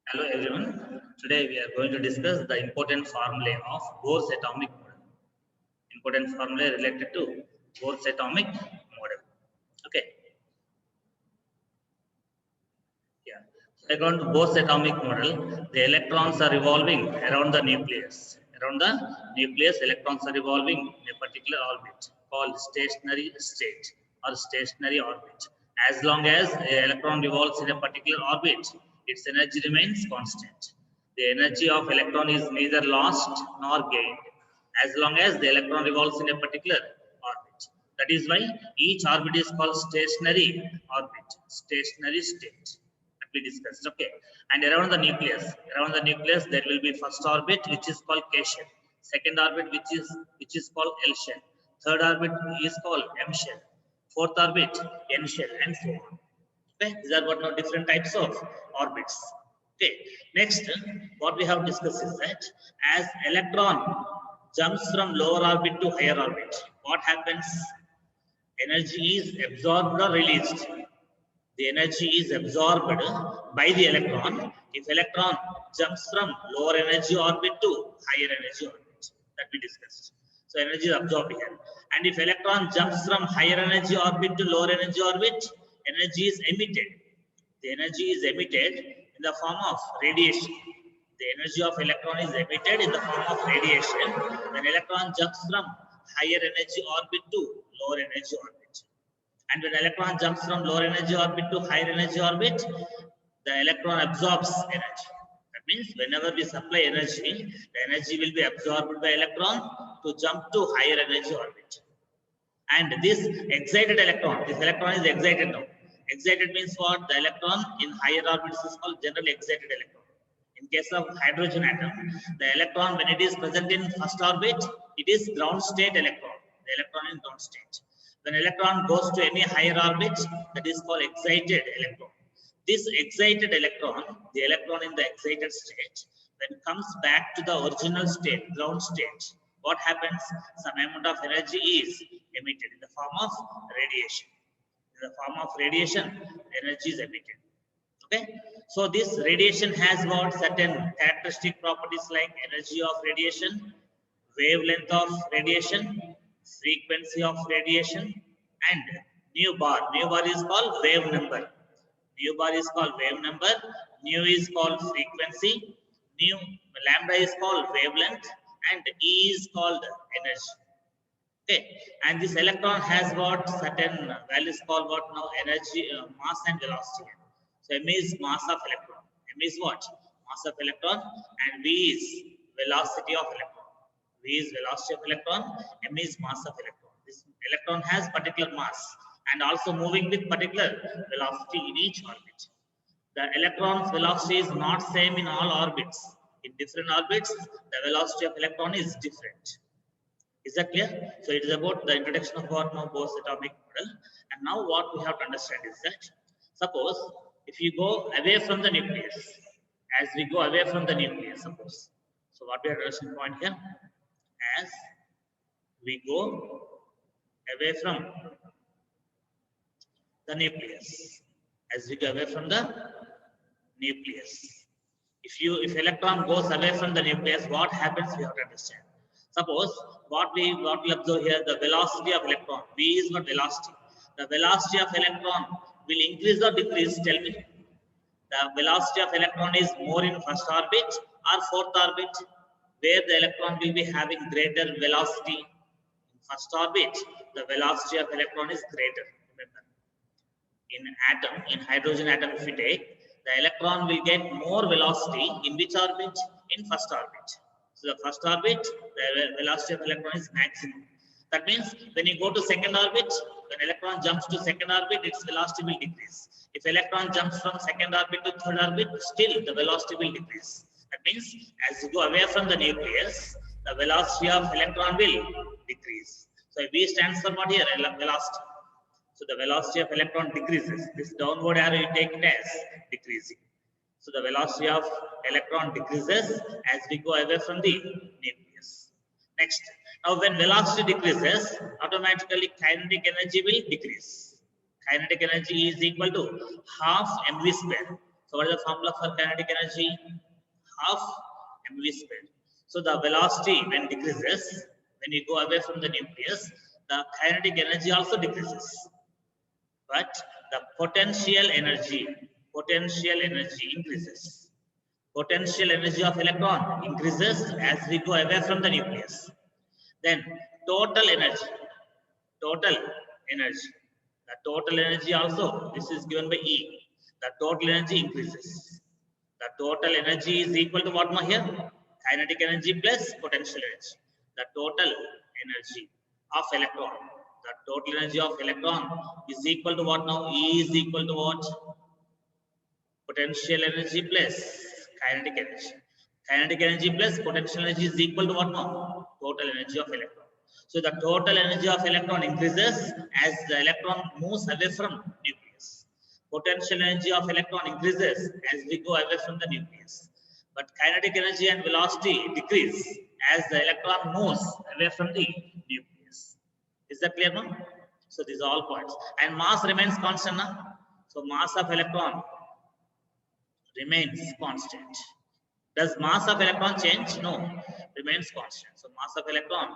Hello everyone. Today we are going to discuss the important formulae of Bohr's atomic model. Important formulae related to Bohr's atomic model. Okay. Yeah. So according to Bohr's atomic model, the electrons are revolving around the nucleus. Around the nucleus, electrons are revolving in a particular orbit called stationary state or stationary orbit. As long as an electron revolves in a particular orbit, its energy remains constant. The energy of electron is neither lost nor gained as long as the electron revolves in a particular orbit. That is why each orbit is called stationary orbit, stationary state that we discussed. Okay, and around the nucleus, there will be first orbit which is called K shell, second orbit which is called L shell, third orbit is called M shell, fourth orbit N shell, and so on. Okay, these are what are different types of orbits. Okay, next what we have discussed is that as electron jumps from lower orbit to higher orbit, what happens? Energy is absorbed or released. The energy is absorbed by the electron if electron jumps from lower energy orbit to higher energy orbit that we discussed. So energy is absorbed here. And if electron jumps from higher energy orbit to lower energy orbit, energy is emitted. The energy is emitted in the form of radiation. The energy of electron is emitted in the form of radiation when electron jumps from higher energy orbit to lower energy orbit. And when electron jumps from lower energy orbit to higher energy orbit, the electron absorbs energy. That means whenever we supply energy, the energy will be absorbed by electron to jump to higher energy orbit. And this this electron is excited now. Excited means what? The electron in higher orbits is called generally excited electron. In case of hydrogen atom, the electron when it is present in first orbit, it is ground state electron. The electron in ground state. When electron goes to any higher orbit, that is called excited electron. This excited electron, the electron in the excited state, when comes back to the original state, ground state, what happens? Some amount of energy is emitted in the form of radiation. In the form of radiation, energy is emitted. Okay, so this radiation has got certain characteristic properties like energy of radiation, wavelength of radiation, frequency of radiation, and nu bar. Nu bar is called wave number. Nu bar is called wave number. Nu is called frequency. Nu lambda is called wavelength, and E is called energy. Okay, and this electron has got certain values called what now? Energy, mass, and velocity. So M is mass of electron. M is what? Mass of electron, and V is velocity of electron. V is velocity of electron. M is mass of electron. This electron has particular mass and also moving with particular velocity in each orbit. The electron's velocity is not same in all orbits. In different orbits, the velocity of electron is different. Is that clear? So it is about the introduction of what now Bohr's atomic model. And now what we have to understand is that suppose if you go away from the nucleus, as we go away from the nucleus, suppose. So what we are addressing point here, as we go away from the nucleus, as we go away from the nucleus. If electron goes away from the nucleus, what happens? We have to understand. Suppose what we observe here, the velocity of electron. V is not velocity. The velocity of electron will increase or decrease. Tell me. The velocity of electron is more in first orbit or fourth orbit, where the electron will be having greater velocity. In first orbit, the velocity of electron is greater. Remember, in hydrogen atom, if we take, the electron will get more velocity in which orbit? In first orbit. So the first orbit, the velocity of electron is maximum. That means when you go to second orbit, when electron jumps to second orbit, its velocity will decrease. If electron jumps from second orbit to third orbit, still the velocity will decrease. That means as you go away from the nucleus, the velocity of electron will decrease. So V stands for what here? Velocity. So the velocity of electron decreases. This downward arrow you take it as decreasing. So the velocity of electron decreases as we go away from the nucleus. Next, now when velocity decreases, automatically kinetic energy will decrease. Kinetic energy is equal to half mv square. So what is the formula for kinetic energy? Half mv squared. So the velocity when decreases, when you go away from the nucleus, the kinetic energy also decreases. But the potential energy increases. Potential energy of electron increases as we go away from the nucleus. Then total energy, total energy. The total energy also, this is given by E. The total energy increases. The total energy is equal to what now here? Kinetic energy plus potential energy. The total energy of electron. The total energy of electron is equal to what now? E is equal to what? Potential energy plus kinetic energy. Kinetic energy plus potential energy is equal to what now? Total energy of electron. So the total energy of electron increases as the electron moves away from nucleus. Potential energy of electron increases as we go away from the nucleus. But kinetic energy and velocity decrease as the electron moves away from the nucleus. Is that clear now? So these are all points. And mass remains constant now. So mass of electron remains constant. Does mass of electron change? No, remains constant. So mass of electron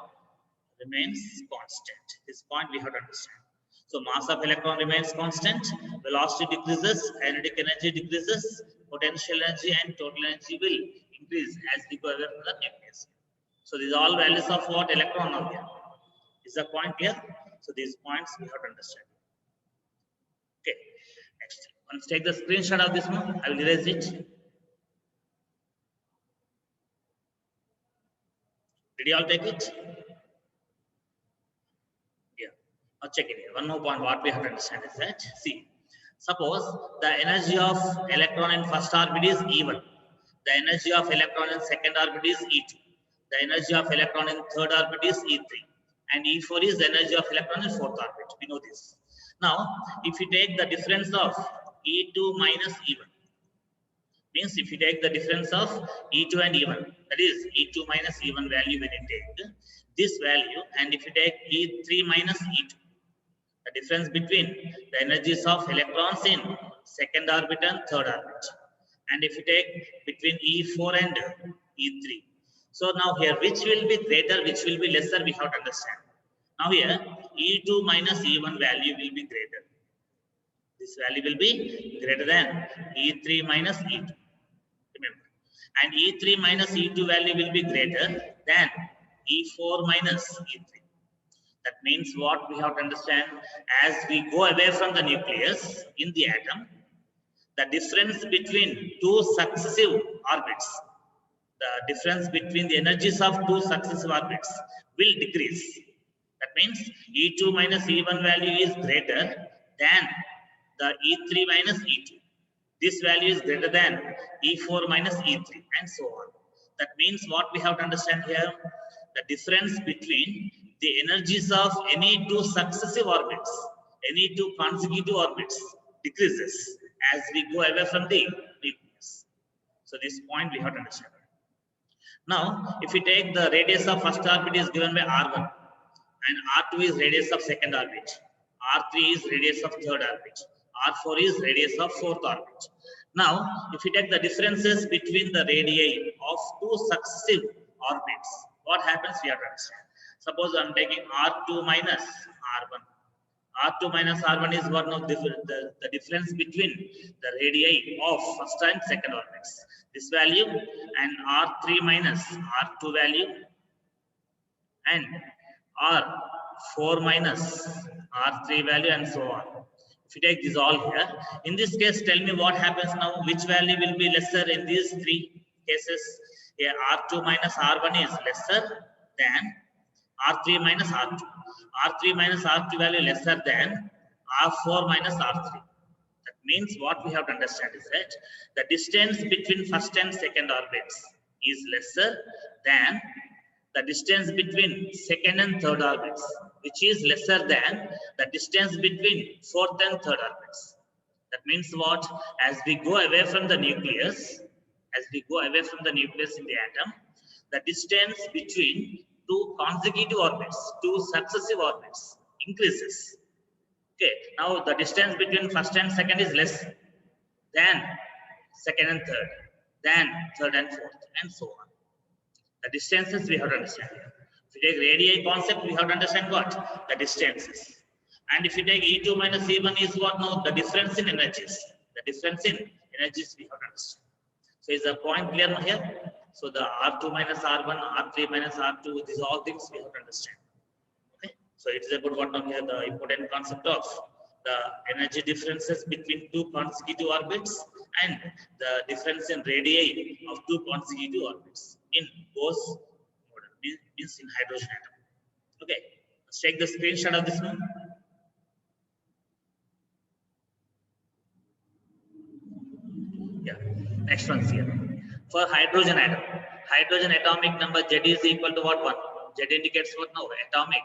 remains constant. This point we have to understand. So mass of electron remains constant, velocity decreases, kinetic energy decreases, potential energy and total energy will increase as we go away from the nucleus. So these are all values of what electron are here. Is the point clear? So these points we have to understand. Okay, next. Let's take the screenshot of this one. I will erase it. Did you all take it? Yeah. Now check it here. One more point what we have to understand is that, see, suppose the energy of electron in first orbit is E1. The energy of electron in second orbit is E2. The energy of electron in third orbit is E3. And E4 is the energy of electron in fourth orbit. We know this. Now, if you take the difference of E2 minus E1, means if you take the difference of E2 and E1, that is E2 minus E1 value when you take this value, and if you take E3 minus E2, the difference between the energies of electrons in second orbit and third orbit, and if you take between E4 and E3. So now here, which will be greater, which will be lesser, we have to understand. Now here, E2 minus E1 value will be greater. This value will be greater than E3 minus E2. Remember. And E3 minus E2 value will be greater than E4 minus E3. That means what we have to understand, as we go away from the nucleus in the atom, the difference between two successive orbits, the difference between the energies of two successive orbits will decrease. That means E2 minus E1 value is greater than the E3 minus E2. This value is greater than E4 minus E3 and so on. That means what we have to understand here, the difference between the energies of any two successive orbits, any two consecutive orbits decreases as we go away from the nucleus. So this point we have to understand. Now, if we take the radius of first orbit is given by R1 and R2 is radius of second orbit, R3 is radius of third orbit, R4 is radius of fourth orbit. Now, if we take the differences between the radii of two successive orbits, what happens we have to understand. Suppose I am taking R2 minus R1. R2 minus R1 is one of the difference between the radii of first and second orbits. This value and R3 minus R2 value and R4 minus R3 value and so on. If you take this all here, in this case, tell me what happens now, which value will be lesser in these three cases. Here R2 minus R1 is lesser than R3 minus R2. R3 minus R2 value lesser than R4 minus R3. That means what we have to understand is that the distance between first and second orbits is lesser than the distance between second and third orbits, which is lesser than the distance between fourth and third orbits. That means what? As we go away from the nucleus, in the atom, the distance between two consecutive orbits, two successive orbits increases. Okay, now the distance between first and second is less than second and third, then third and fourth, and so on. The distances we have to understand here. If you take radii concept, we have to understand what? The distances. And if you take E2 minus E1 is what now? The difference in energies. The difference in energies we have to understand. So is the point clear now here? So the R2 minus R1, R3 minus R2, these are all things we have to understand. Okay. So it is about what now here, the important concept of the energy differences between two consecutive orbits and the difference in radii of two consecutive orbits in Bose model, means in hydrogen atom. Okay, let's take the screenshot of this one. Yeah, next one's here. For hydrogen atom, hydrogen atomic number Z is equal to what? 1. Z indicates what now? Atomic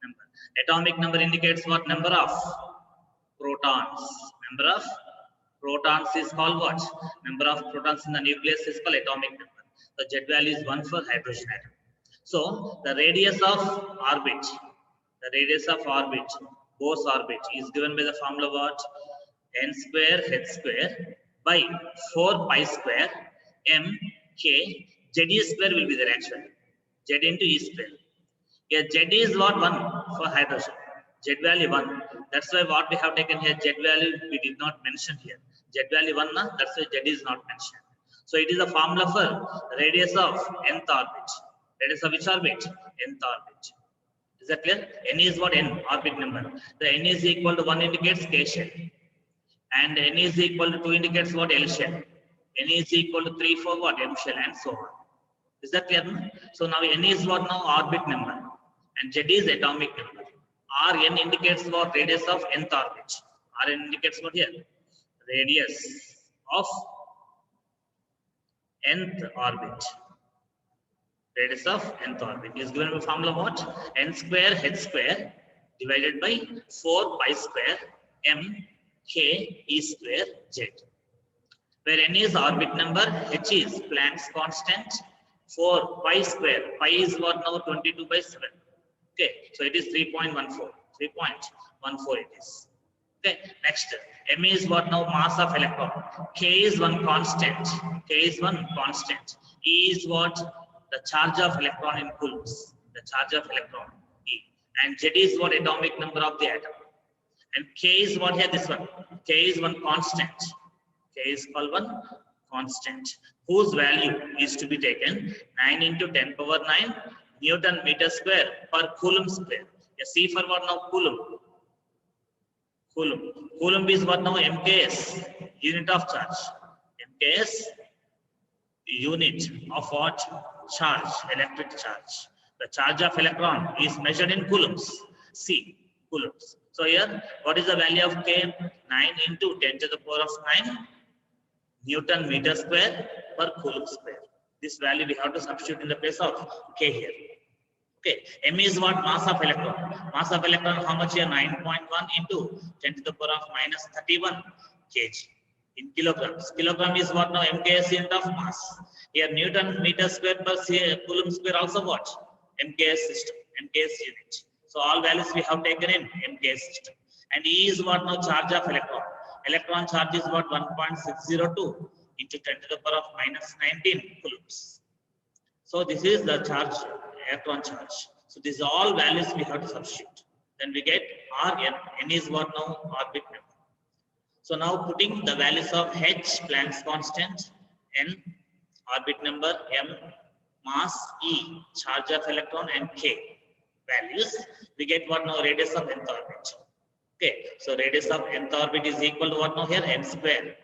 number. Atomic number indicates what? Number of protons. Number of protons is called what? Number of protons in the nucleus is called atomic number. The Z value is 1 for hydrogen atom. So the radius of orbit, Bose orbit is given by the formula what? N square h square by 4 pi square m k Z square will be there actually. Z into E square. Here Z is what? 1 for hydrogen. Z value 1. That's why what we have taken here, Z value we did not mention here. Z value 1, that's why Z is not mentioned. So it is a formula for radius of nth orbit. Radius of which orbit? Nth orbit. Is that clear? N is what? N, orbit number. The N is equal to 1 indicates K shell. And N is equal to 2 indicates what? L shell. N is equal to 3 for what? M shell, and so on. Is that clear? So now N is what now? Orbit number. And Z is atomic number. Rn indicates what? Radius of nth orbit. Rn indicates what here? Radius of nth orbit. Radius of nth orbit is given by formula what? N square h square divided by 4 pi square m k e square z. Where n is orbit number, h is Planck's constant, 4 pi square. Pi is what now? 22 by 7. Okay, so it is 3.14. 3.14 it is. Okay, next. M is what now? Mass of electron. K is one constant. K is one constant. E is what? The charge of electron in coulombs. The charge of electron, E. And Z is what? Atomic number of the atom. And K is what here? This one. K is one constant. K is called one constant, whose value is to be taken 9 into 10 power 9 Newton meter square per coulomb square. Yeah, see for what now? Coulomb. Coulomb is what now? MKS, unit of charge. MKS, unit of what? Charge, electric charge. The charge of electron is measured in coulombs. C, coulombs. So here, what is the value of K? 9 into 10 to the power of 9 Newton meter square per coulomb square. This value we have to substitute in the place of K here. Okay, M is what? Mass of electron. Mass of electron, how much here? 9.1 into 10 to the power of minus 31 kg in kilograms. Kilogram is what now? MKS unit of mass. Here Newton meter square per coulomb square also what? MKS system, MKS unit. So all values we have taken in MKS system. And E is what now? Charge of electron. Electron charge is what? 1.602 into 10 to the power of minus 19 coulombs. So this is the charge, electron charge. So these are all values we have to substitute. Then we get Rn. N is what now? Orbit number. So now putting the values of H, Planck's constant, N, orbit number, M, mass, E, charge of electron, and K values, we get what now? Radius of nth orbit. Okay, so radius of nth orbit is equal to what now here? M square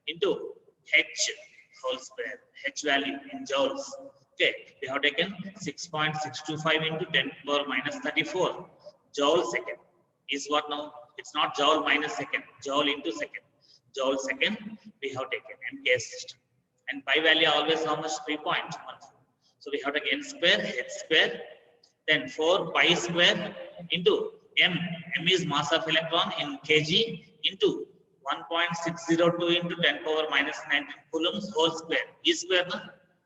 into H whole square. H value in joules. Okay, we have taken 6.625 into 10 to the power minus 34 joule second. Is what now? It's not joule minus second, joule into second. Joule second we have taken MKS system. And pi value always how much? 3.14. So we have taken n square, h square, then 4 pi square into m. M is mass of electron in kg into 1.602 into 10 power minus 19 coulombs whole square. E square, na?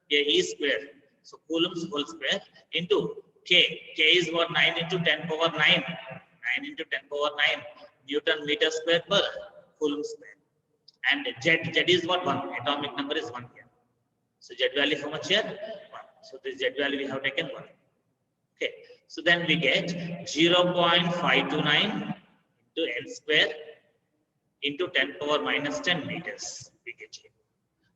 Yeah, E square. So coulombs whole square into K. K is what? 9 into 10 power 9. 9 into 10 power 9 Newton meter square per coulomb square. And Z is what? 1. Atomic number is 1 here. So Z value how much here? 1. So this Z value we have taken 1. Okay. So then we get 0.529 into N square into 10 power minus 10 meters. We get here.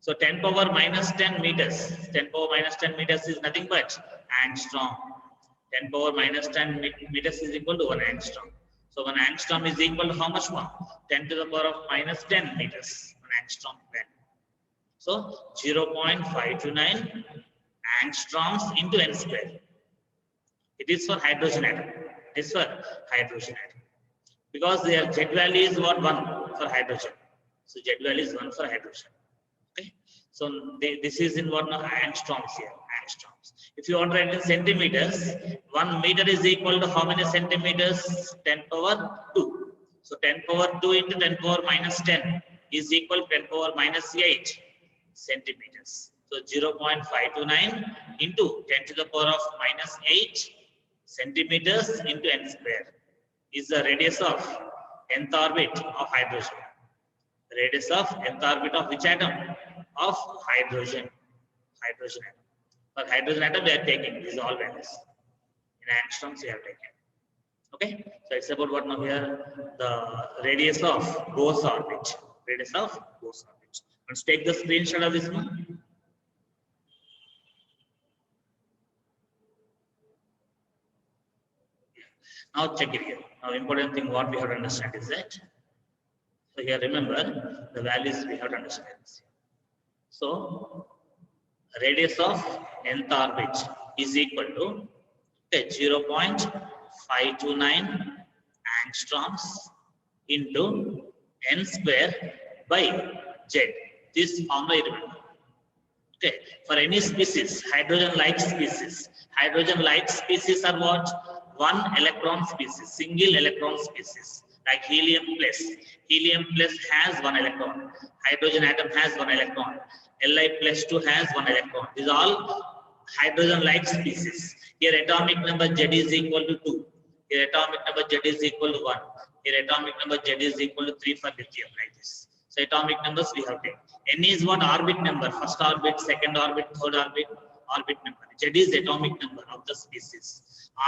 So 10 power minus 10 meters. 10 power minus 10 meters is nothing but angstrom. 10 power minus 10 meters is equal to 1 angstrom. So 1 angstrom is equal to how much more? 10 to the power of minus 10 meters. 1 angstrom then. So 0.529 angstroms into N square. It is for hydrogen atom. It is for hydrogen atom. Because their Z value is what? 1 for hydrogen. So Z value is 1 for hydrogen. Okay. So this is in what now? Angstroms here. Angstroms. If you want to write in centimeters, 1 meter is equal to how many centimeters? 10 power 2. So 10 power 2 into 10 power minus 10 is equal to 10 power minus 8 centimeters. So 0.529 into 10 to the power of minus 8 centimeters into N square is the radius of nth orbit of hydrogen. The radius of nth orbit of which atom? Of hydrogen. Hydrogen atom. For hydrogen atom, we are taking these all values. In angstroms, we have taken. Okay. So it's about what now here? The radius of Bose orbit. Radius of Bose orbit. Let's take the screenshot of this one. Now check it here. Now important thing what we have to understand is that. So here remember the values we have to understand. So radius of nth orbit is equal to 0.529 angstroms into N square by Z. This formula you remember. Okay. For any species, hydrogen-like species are what? 1 electron species, single electron species, like helium plus. Helium plus has 1 electron. Hydrogen atom has 1 electron. Li plus 2 has 1 electron. These are all hydrogen-like species. Here atomic number Z is equal to 2. Here atomic number Z is equal to 1. Here atomic number Z is equal to 3 for lithium, like this. So atomic numbers we have taken. N is what? Orbit number. First orbit, second orbit, third orbit, orbit number. Z is atomic number of the species.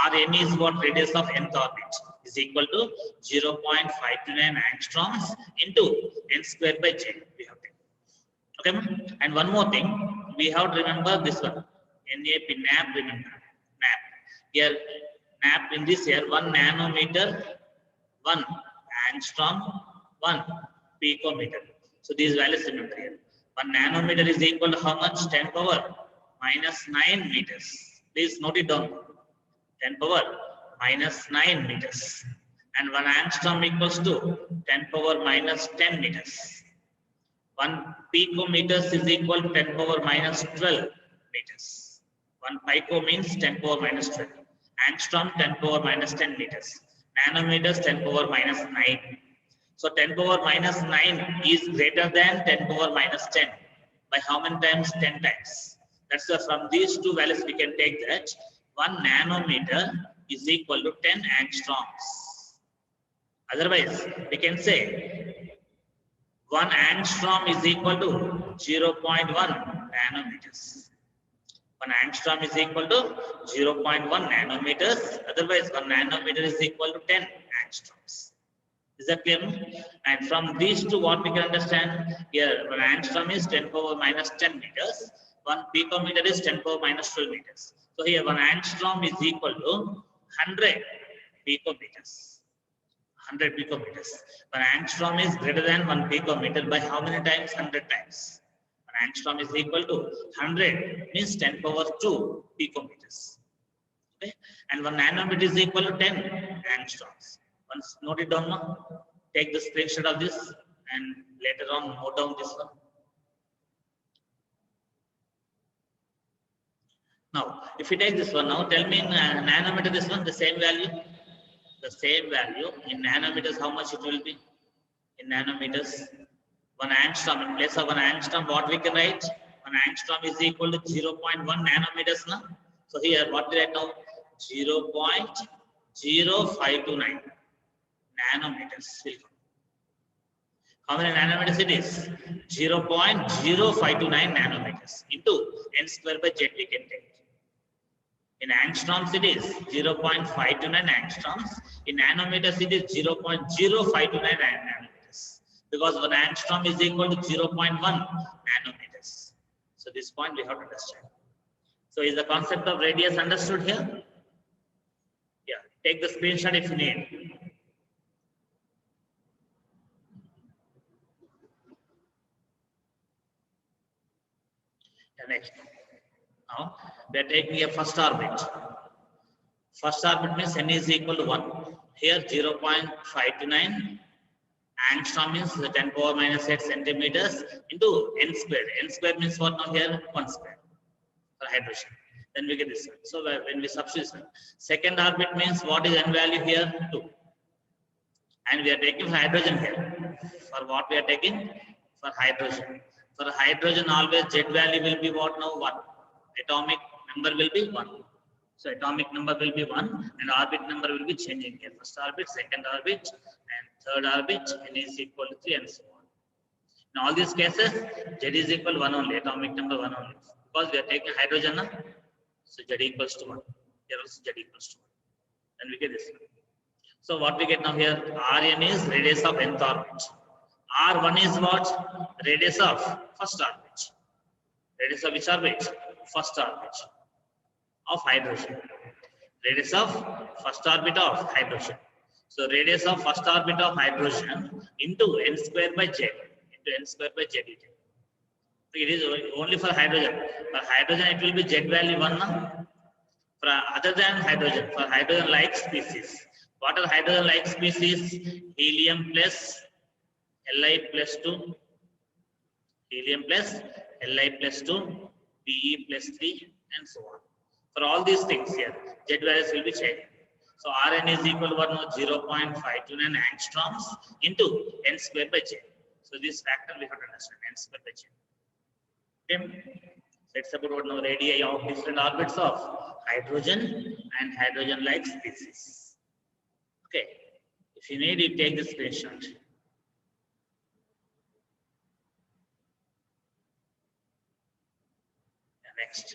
Rn is what? Radius of nth orbit is equal to 0.529 angstroms into N square by J. We have taken. Okay, and one more thing, we have to remember this one. NAP, NAP, remember. NAP. Here, NAP in this here, 1 nanometer, 1 angstrom, 1 picometer. So these values remember here. 1 nanometer is equal to how much? 10 power minus 9 meters. Please note it down. 10 power minus 9 meters. And 1 angstrom equals to 10 power minus 10 meters. 1 picometers is equal to 10 power minus 12 meters. 1 pico means 10 power minus 12. Angstrom 10 power minus 10 meters. Nanometers 10 power minus 9. So 10 power minus 9 is greater than 10 power minus 10. By how many times? 10 times. That's why from these two values we can take that 1 nanometer is equal to 10 angstroms. Otherwise, we can say 1 angstrom is equal to 0.1 nanometers. 1 angstrom is equal to 0.1 nanometers. Otherwise, 1 nanometer is equal to 10 angstroms. Is that clear? And from these two, what we can understand here, 1 angstrom is 10 power minus 10 meters. 1 picometer is 10 power minus 12 meters. So here 1 angstrom is equal to 100 picometers. 100 picometers. 1 angstrom is greater than 1 picometer by how many times? 100 times. 1 angstrom is equal to 100 means 10 power 2 picometers. Okay? And 1 nanometer is equal to 10 angstroms. Once note it down now, take the screenshot of this and later on note down this one. Now, if you take this one now, tell me in nanometer this one, the same value. The same value in nanometers, how much it will be? In nanometers, 1 angstrom, in place of 1 angstrom, what we can write? 1 angstrom is equal to 0.1 nanometers now. So here, what we write now? 0.0529 nanometers will come. How many nanometers it is? 0.0529 nanometers into n square by z we can take. In angstroms it is 0.529 angstroms. In nanometers it is 0.0529 nanometers. Because 1 angstrom is equal to 0.1 nanometers. So this point we have to understand. So is the concept of radius understood here? Yeah, take the screenshot if you need. Next. Now we are taking a first orbit. First orbit means n is equal to 1. Here 0.529 angstrom means 10 power minus 8 centimeters into n square. N square means what now here? 1 square for hydrogen. Then we get this one. So when we substitute, second orbit means what is n value here? 2. And we are taking for hydrogen here. For what we are taking? For hydrogen. For hydrogen always Z value will be what now? 1. Atomic number will be 1. So atomic number will be 1 and orbit number will be changing here. First orbit, second orbit and third orbit, n is equal to 3 and so on. In all these cases, Z is equal to 1 only, atomic number 1 only. Because we are taking hydrogen now, so Z equals to 1. Here also Z equals to 1. Then we get this one. So what we get now here, Rn is radius of nth orbit. R1 is what? Radius of first orbit. Radius of which orbit? First orbit of hydrogen. Radius of first orbit of hydrogen. So radius of first orbit of hydrogen into n square by z. Into n square by z. It is only for hydrogen. For hydrogen it will be z value 1 now. For other than hydrogen, for hydrogen like species. What are hydrogen like species? Helium plus Li plus 2, helium plus Li plus 2, Be plus 3 and so on. For all these things here, Z values will be changed. So Rn is equal to 0.529 angstroms into n square by z. So this factor we have to understand, n square by z. Okay. Let's about what now radii of different orbits of hydrogen and hydrogen-like species. Okay. If you need, you take the screenshot. Next.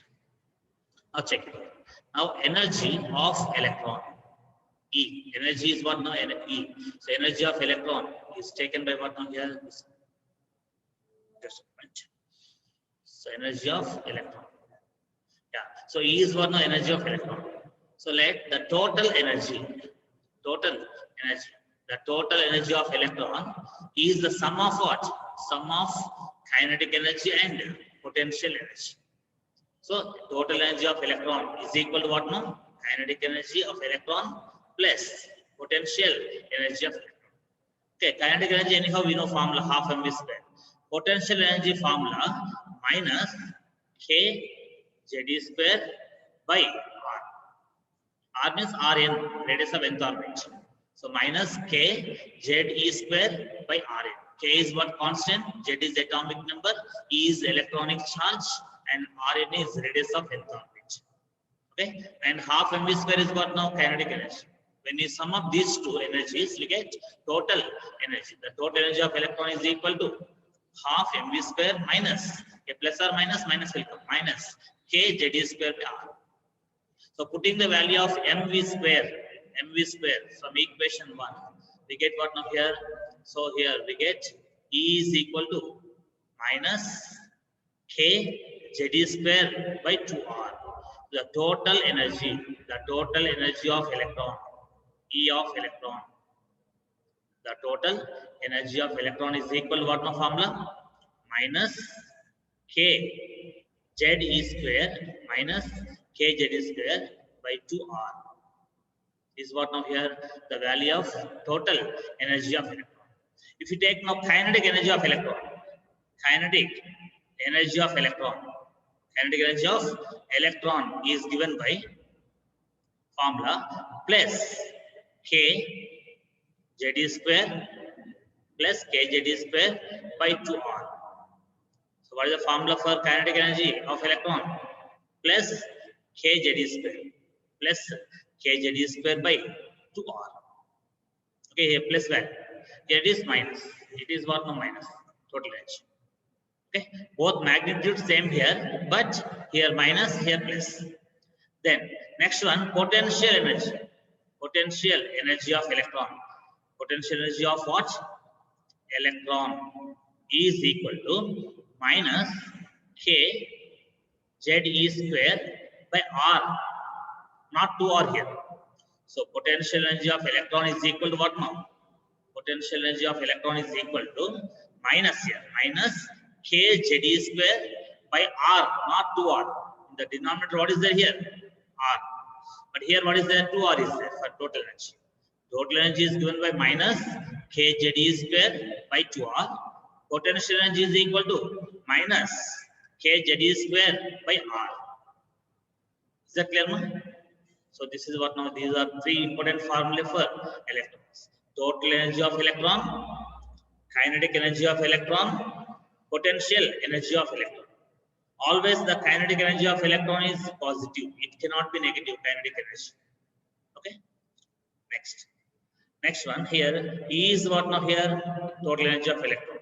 Now check it. Now energy of electron. E. Energy is what now? E. So energy of electron is taken by what now here? Just a minute. So energy of electron. Yeah. So E is what now? Energy of electron. So let the total energy. The total energy of electron is the sum of what? Sum of kinetic energy and potential energy. So total energy of electron is equal to what now? Kinetic energy of electron plus potential energy of electron. Okay, kinetic energy anyhow we know formula half mv square. Potential energy formula minus k z square by r. R means Rn, radius of nth orbit. So minus k z square by Rn. K is what? Constant. Z is atomic number. E is electronic charge. And Rn is radius of nth orbit. Okay, and half mv square is what now? Kinetic energy. When you sum up these two energies, you get total energy. The total energy of electron is equal to half mv square minus a plus or minus will come minus k z square by r. So putting the value of mv square from equation 1, we get what now here? So here we get E is equal to minus k z square by 2r. The total energy of electron, E of electron. The total energy of electron is equal to what now formula? Minus k z square minus k z square by 2r. Is what now here? The value of total energy of electron. If you take now kinetic energy of electron, kinetic energy of electron is given by formula plus k z square plus kz square by 2r. So what is the formula for kinetic energy of electron? Plus kz square plus kz square by 2r. Okay, here plus value. Here it is minus. It is what? No, minus. Total energy. Okay. Both magnitude same here, but here minus, here plus. Then next one, potential energy. Potential energy of electron. Potential energy of what? Electron is equal to minus k ZE square by R, not 2R here. So potential energy of electron is equal to what now? Potential energy of electron is equal to minus here, minus k ZE square by R, not 2R. In the denominator, what is there here? R. But here, what is there? 2R is there for total energy. Total energy is given by minus k ZE square by 2R. Potential energy is equal to minus k ZE square by R. Is that clear, ma? So this is what now. These are three important formulae for electrons. Total energy of electron, kinetic energy of electron, potential energy of electron. Always the kinetic energy of electron is positive. It cannot be negative kinetic energy. Okay. Next one here is what now here? Total energy of electron.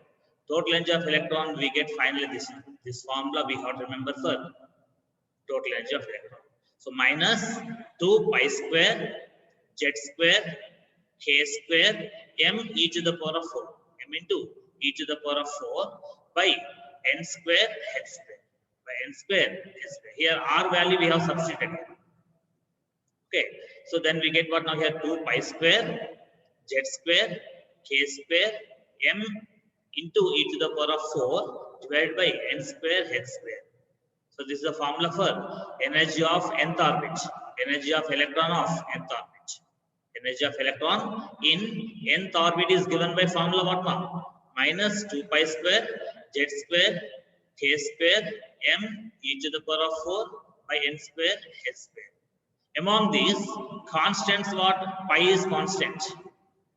Total energy of electron, we get finally this formula we have to remember for total energy of electron. So minus 2 pi square z square k square m e to the power of 4, m into e to the power of 4 by n square h square, by n square h square. Here r value we have substituted. Okay, so then we get what now here? 2 pi square z square k square m into e to the power of 4 divided by n square h square. So this is the formula for energy of nth orbit, energy of electron of nth orbit. Energy of electron in nth orbit is given by formula what now? Minus 2 pi square z square k square m e to the power of 4 by n square h square. Among these constants, what? Pi is constant,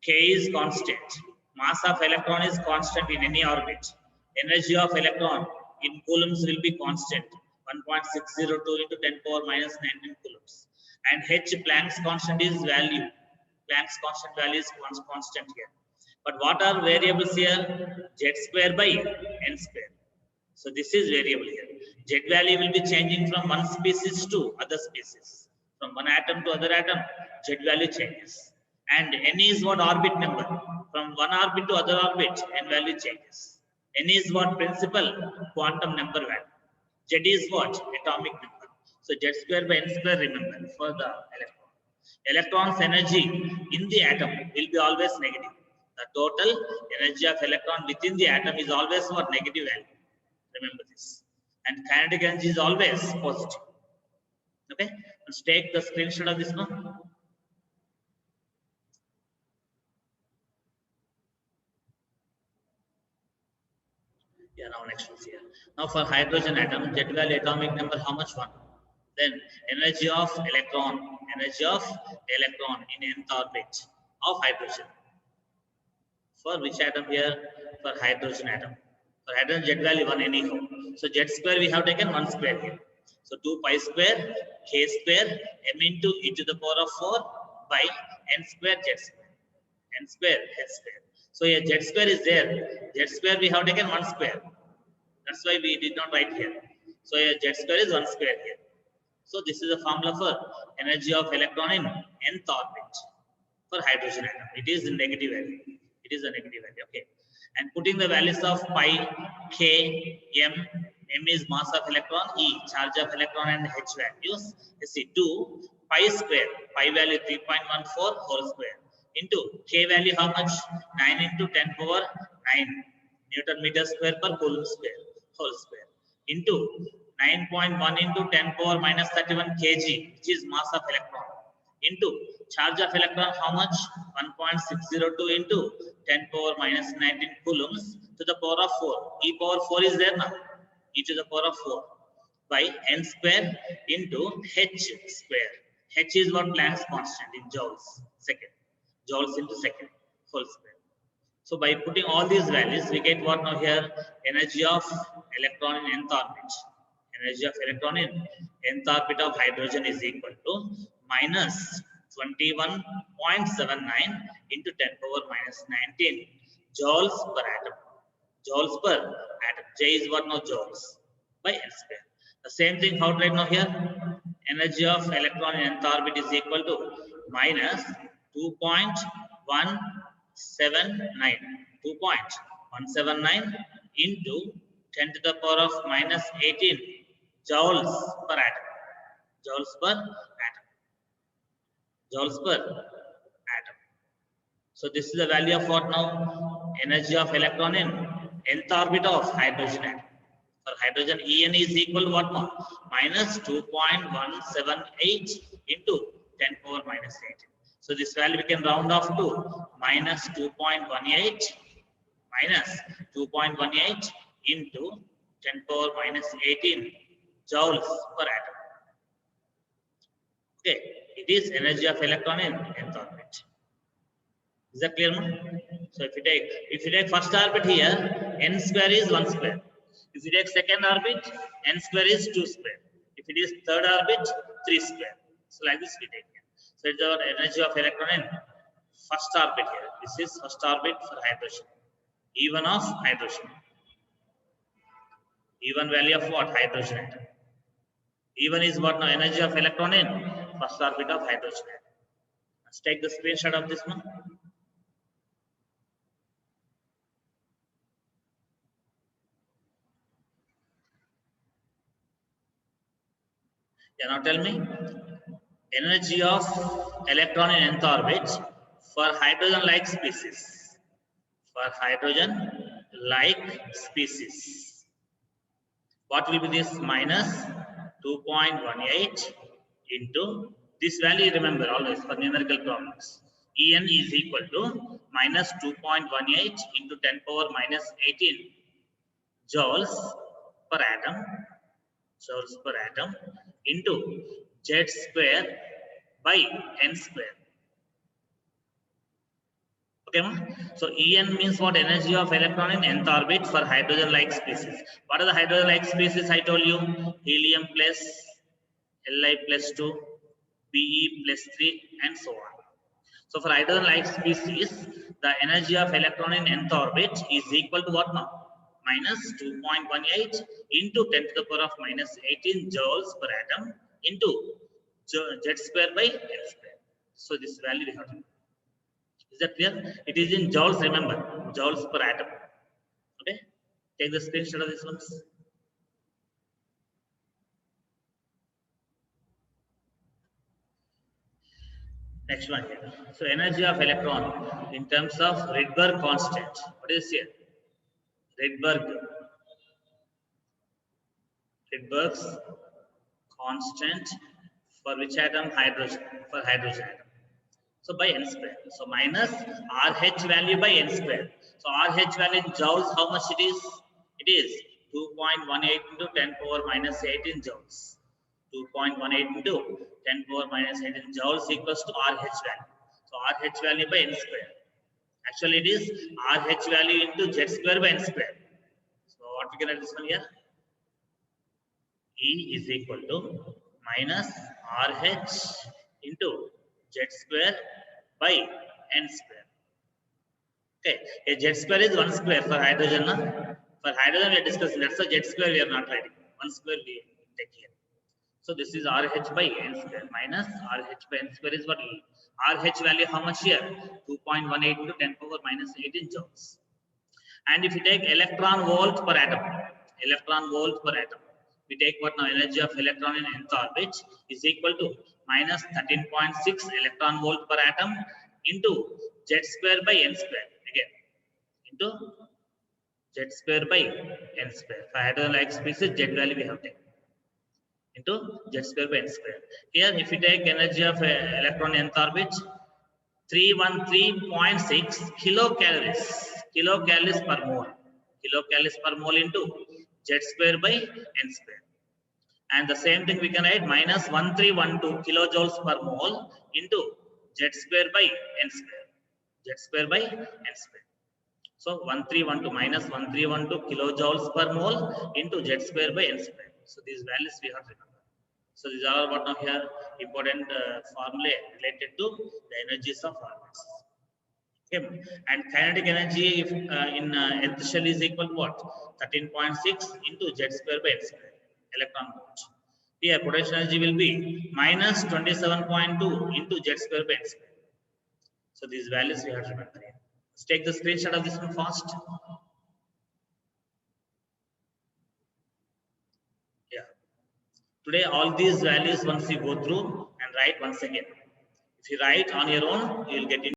k is constant, mass of electron is constant in any orbit. Energy of electron in coulombs will be constant, 1.602 into 10 power minus 19 coulombs. And H, Planck's constant is value. Planck's constant value is constant here. But what are variables here? Z square by n square. So this is variable here. Z value will be changing from one species to other species. From one atom to other atom, Z value changes. And n is what? Orbit number. From one orbit to other orbit, n value changes. N is what? Principal quantum number value. Z is what? Atomic number. So Z square by n square, remember, for the electron. Electron's energy in the atom will be always negative. The total energy of electron within the atom is always what? Negative value. Remember this. And kinetic energy is always positive. Okay, let's take the screenshot of this one. Yeah, now next one here. Now for hydrogen atom, Z value atomic number, how much? 1. Then energy of electron in nth orbit of hydrogen. For which atom here? For hydrogen atom. For hydrogen, Z value 1 anyhow. So Z square we have taken 1 square here. So 2 pi square k square m into e to the power of 4 by n square z square, n square h square. So here z square is there. Z square we have taken 1 square. That's why we did not write here. So here z square is 1 square here. So this is the formula for energy of electron in nth orbit for hydrogen atom. It is a negative value. It is a negative value. Okay. And putting the values of pi, k, m is mass of electron, e charge of electron, and h values. You see 2 pi square, pi value 3.14 whole square into k value how much? 9 into 10 power 9 Newton meter square per coulomb square whole square into 9.1 into 10 power minus 31 kg, which is mass of electron, into charge of electron how much? 1.602 into 10 power minus 19 coulombs to the power of 4. E power 4 is there now. E to the power of 4 by n square into h square. H is what? Planck's constant in joules second. Joules into second whole square. So by putting all these values, we get what now here? Energy of electron in nth orbit. Energy of electron in nth orbit of hydrogen is equal to minus 21.79 into 10 power minus 19 joules per atom. Joules per atom. J is what now? Joules by N square. The same thing how to write now here? Energy of electron in nth orbit is equal to minus 2.179. 2.179 into 10 to the power of minus 18 joules per atom. Joules per atom. Joules per atom. So this is the value of what now? Energy of electron in nth orbit of hydrogen atom. For hydrogen, En is equal to what now? Minus 2.178 into 10 power minus 18. So this value we can round off to minus 2.18 minus 2.18 into 10 power minus 18 joules per atom. Okay, it is energy of electron in nth orbit. Is that clear? So if you take first orbit here, n square is 1 square. If you take second orbit, n square is 2 square. If it is third orbit, 3 square. So like this we take. So it's our energy of electron in first orbit here. This is first orbit for hydrogen. E1 of hydrogen. E1 value of what? Hydrogen atom. E1 is what now? Energy of electron in first orbit of hydrogen atom. Let's take the screenshot of this one. Yeah, now tell me, energy of electron in nth orbit for hydrogen-like species. For hydrogen-like species, what will be this? Minus 2.18 into this value. Remember always for numerical problems. En is equal to minus 2.18 into 10 power minus 18 joules per atom. Joules per atom into Z square by N square. Okay, so En means what? Energy of electron in nth orbit for hydrogen-like species. What are the hydrogen-like species? I told you helium plus, Li plus 2, Be plus 3, and so on. So for hydrogen-like species, the energy of electron in nth orbit is equal to what now? Minus 2.18 into 10 to the power of minus 18 joules per atom into Z square by N square. So this value we have to. Is that clear? It is in joules, remember, joules per atom. Okay, take the screenshot of this one. Next one here. So energy of electron in terms of Rydberg constant. What is here? Rydberg's constant for which atom? Hydrogen. For hydrogen atom. So by N square. So minus RH value by N square. So RH value in joules, how much it is? It is 2.18 into 10 power minus 18 joules. 2.18 into 10 power minus 18 joules equals to RH value. So RH value by N square. Actually it is RH value into Z square by N square. So what we can write this one here? E is equal to minus RH into Z square by N square. Okay, a Z square is 1 square for hydrogen. Na? For hydrogen we are discussing, that's a Z square we are not writing. 1 square we take here. So this is RH by N square minus RH by N square is what? E. RH value how much here? 2.18 into 10 power minus 18 joules. And if you take electron volt per atom, we take what now? Energy of electron in nth orbit is equal to minus 13.6 electron volt per atom into Z square by N square. Again, into Z square by N square. For hydrogen-like species, Z value we have taken. Into Z square by N square. Here, if you take energy of electron in nth orbit, 313.6 kilocalories per mole. Kilocalories per mole into Z square by N square. And the same thing we can write minus 1312 kilojoules per mole into Z square by N square. Z square by N square. So 1312 minus 1312 kilojoules per mole into Z square by N square. So these values we have to remember. So these are what now here important formulae related to the energies of orbits. Okay. And kinetic energy if, in earth shell is equal to what? 13.6 into z square by n square electron volt. Here potential energy will be minus 27.2 into z square by n square. So these values we have to remember here. Let's take the screenshot of this one fast. Yeah. Today all these values once you go through and write once again. If you write on your own, you will get in.